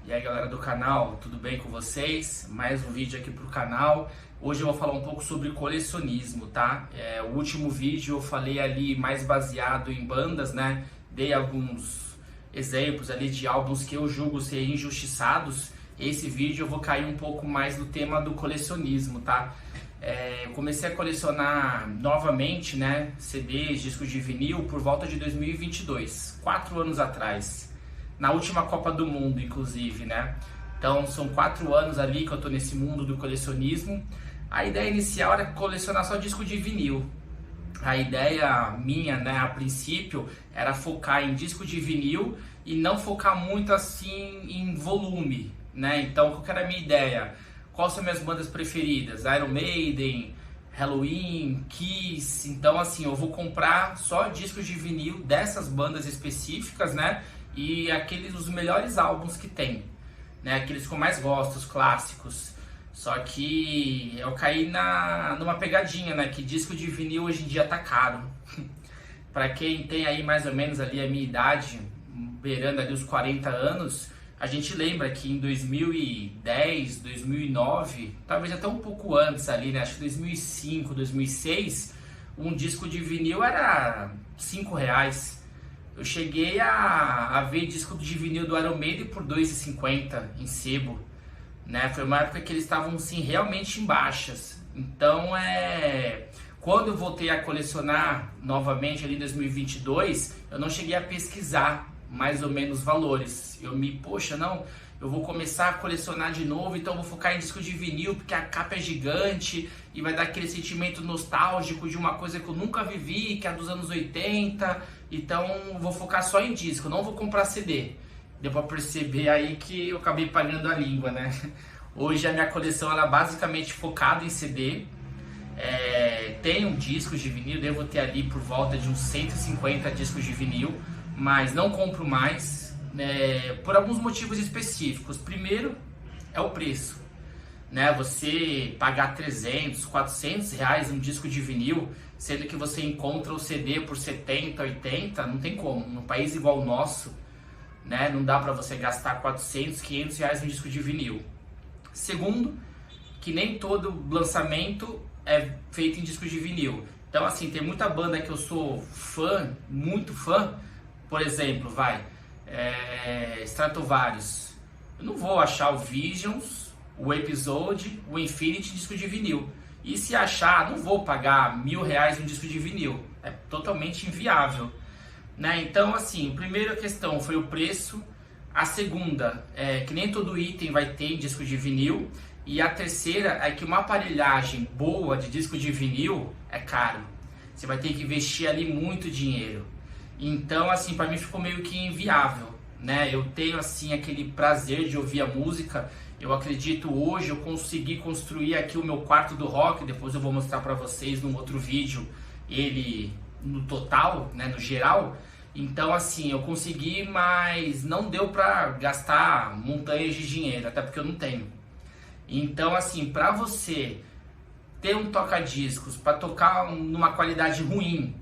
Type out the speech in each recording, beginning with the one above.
E aí galera do canal, tudo bem com vocês? Mais um vídeo aqui pro canal. Hoje eu vou falar um pouco sobre colecionismo, tá? O último vídeo eu falei ali mais baseado em bandas, né? Dei alguns exemplos ali de álbuns que eu julgo ser injustiçados. Esse vídeo eu vou cair um pouco mais no tema do colecionismo, tá? Eu comecei a colecionar novamente, né? CDs, discos de vinil por volta de 2022, 4 anos atrás. Na última Copa do Mundo, inclusive, né? Então são 4 anos ali que eu tô nesse mundo do colecionismo. A ideia inicial era colecionar só disco de vinil. A ideia minha, né, a princípio, era focar em disco de vinil e não focar muito assim em volume, né? Então, qual que era a minha ideia? Quais são minhas bandas preferidas? Iron Maiden, Halloween, Kiss. Então, assim, eu vou comprar só discos de vinil dessas bandas específicas, né? E os melhores álbuns que tem, né? Aqueles que eu mais gosto, os clássicos. Só que eu caí numa pegadinha, né? Que disco de vinil hoje em dia tá caro. Para quem tem aí mais ou menos ali a minha idade, beirando ali os 40 anos, a gente lembra que em 2010, 2009, talvez até um pouco antes ali, né? Acho que 2005, 2006, um disco de vinil era R$5. Eu cheguei a ver disco de vinil do Iron Maiden por R$2,50 em sebo, né? Foi uma época que eles estavam assim, realmente em baixas. Então, quando eu voltei a colecionar novamente ali em 2022, eu não cheguei a pesquisar mais ou menos valores. Eu vou começar a colecionar de novo, então vou focar em disco de vinil, porque a capa é gigante e vai dar aquele sentimento nostálgico de uma coisa que eu nunca vivi, que é dos anos 80, então vou focar só em disco, não vou comprar CD. Deu pra perceber aí que eu acabei pagando a língua, né? Hoje a minha coleção ela é basicamente focada em CD. Tenho discos de vinil, devo ter ali por volta de uns 150 discos de vinil, mas não compro mais. Por alguns motivos específicos. Primeiro é o preço, né? Você pagar 300, 400 reais um disco de vinil, sendo que você encontra o CD por 70, 80, não tem como. Num país igual o nosso, né? Não dá para você gastar 400, 500 reais um disco de vinil. Segundo, que nem todo lançamento é feito em disco de vinil. Então assim, tem muita banda que eu sou fã, muito fã. Por exemplo, Stratovarius. Eu não vou achar o Visions, o Episode, o Infinity disco de vinil. E se achar, não vou pagar R$1.000 um disco de vinil. É totalmente inviável, né? Então, assim, a primeira questão foi o preço. A segunda é que nem todo item vai ter disco de vinil. E a terceira é que uma aparelhagem boa de disco de vinil é caro. Você vai ter que investir ali muito dinheiro. Então, assim, para mim ficou meio que inviável, né? Eu tenho, assim, aquele prazer de ouvir a música. Eu acredito hoje eu consegui construir aqui o meu quarto do rock. Depois eu vou mostrar para vocês num outro vídeo ele no total, né, no geral. Então, assim, eu consegui, mas não deu para gastar montanhas de dinheiro, até porque eu não tenho. Então, assim, para você ter um toca-discos, para tocar numa qualidade ruim,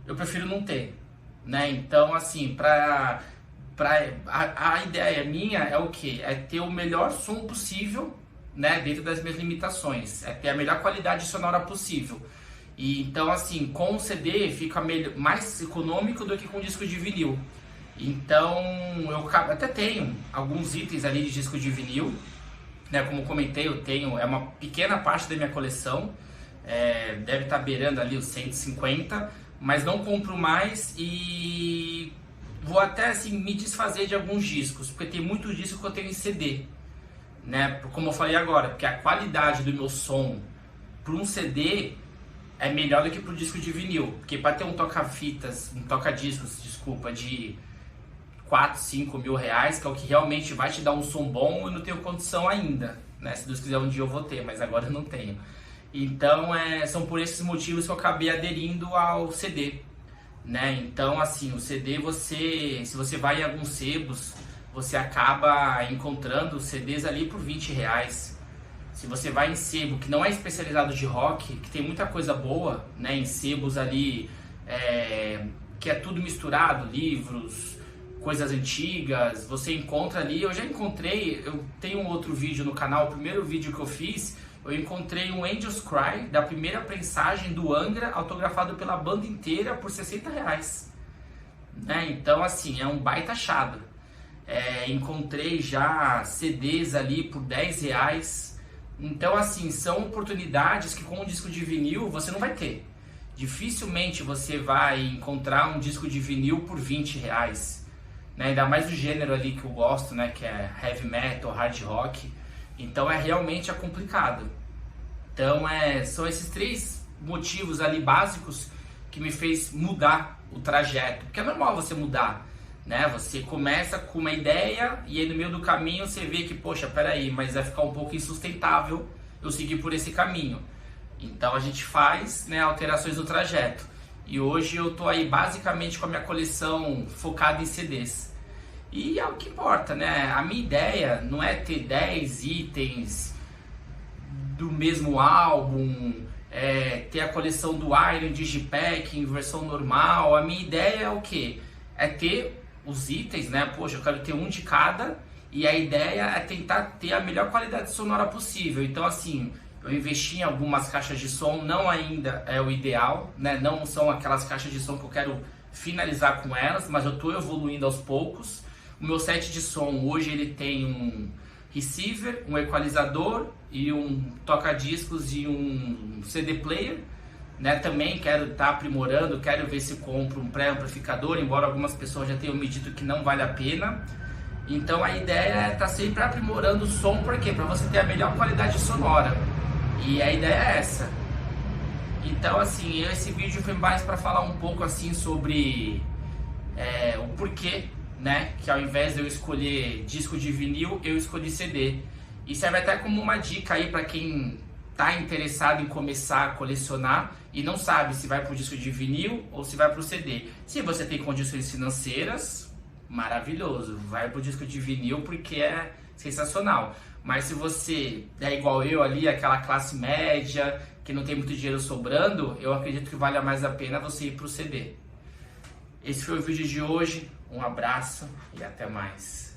eu prefiro não ter. Né? Então, assim, a ideia minha é o que? É ter o melhor som possível, né? Dentro das minhas limitações. É ter a melhor qualidade sonora possível. E, então, assim, com o CD fica mais econômico do que com disco de vinil. Então, eu até tenho alguns itens ali de disco de vinil, né? Como comentei, eu tenho, é uma pequena parte da minha coleção. Deve estar beirando ali os 150, mas não compro mais e vou até assim me desfazer de alguns discos, porque tem muito disco que eu tenho em CD, né? Como eu falei agora, porque a qualidade do meu som para um CD é melhor do que para o disco de vinil, porque para ter um toca-discos, desculpa, de 4, 5 mil reais, que é o que realmente vai te dar um som bom, eu não tenho condição ainda, né? Se Deus quiser um dia eu vou ter, mas agora eu não tenho. Então, são por esses motivos que eu acabei aderindo ao CD, né? Então, assim, o CD, se você vai em alguns sebos, você acaba encontrando CDs ali por R$20. Se você vai em sebo que não é especializado de rock, que tem muita coisa boa, né? Em sebos ali, que é tudo misturado, livros, coisas antigas, você encontra ali. Eu já encontrei, eu tenho um outro vídeo no canal, o primeiro vídeo que eu fiz, eu encontrei um Angels Cry da primeira prensagem do Angra, autografado pela banda inteira por R$60. Né? Então assim, é um baita achado. Encontrei já CDs ali por R$10. Então assim, são oportunidades que com um disco de vinil você não vai ter. Dificilmente você vai encontrar um disco de vinil por R$20, né? Ainda mais do gênero ali que eu gosto, né? Que é heavy metal, hard rock. Então realmente complicado. Então são esses 3 motivos ali básicos que me fez mudar o trajeto. Porque é normal você mudar, né? Você começa com uma ideia e aí no meio do caminho você vê que, poxa, peraí, mas vai ficar um pouco insustentável eu seguir por esse caminho. Então a gente faz, né, alterações no trajeto. E hoje eu tô aí basicamente com a minha coleção focada em CDs. E é o que importa, né? A minha ideia não é ter 10 itens do mesmo álbum, ter a coleção do Iron Digipack em versão normal. A minha ideia é o quê? É ter os itens, né? Poxa, eu quero ter um de cada. E a ideia é tentar ter a melhor qualidade sonora possível. Então assim, eu investi em algumas caixas de som, não ainda é o ideal, né? Não são aquelas caixas de som que eu quero finalizar com elas, mas eu estou evoluindo aos poucos. O meu set de som hoje ele tem um receiver, um equalizador e um toca-discos e um CD player, né? Também quero estar aprimorando, quero ver se compro um pré-amplificador, embora algumas pessoas já tenham me dito que não vale a pena. Então a ideia é estar sempre aprimorando o som, por quê? Para você ter a melhor qualidade sonora. E a ideia é essa. Então assim, esse vídeo foi mais para falar um pouco assim sobre o porquê, né, que ao invés de eu escolher disco de vinil, eu escolhi CD. E serve até como uma dica aí para quem tá interessado em começar a colecionar e não sabe se vai pro disco de vinil ou se vai pro CD. Se você tem condições financeiras, maravilhoso, vai pro disco de vinil porque é sensacional. Mas se você é igual eu ali, aquela classe média, que não tem muito dinheiro sobrando, eu acredito que vale mais a pena você ir pro CD. Esse foi o vídeo de hoje, um abraço e até mais.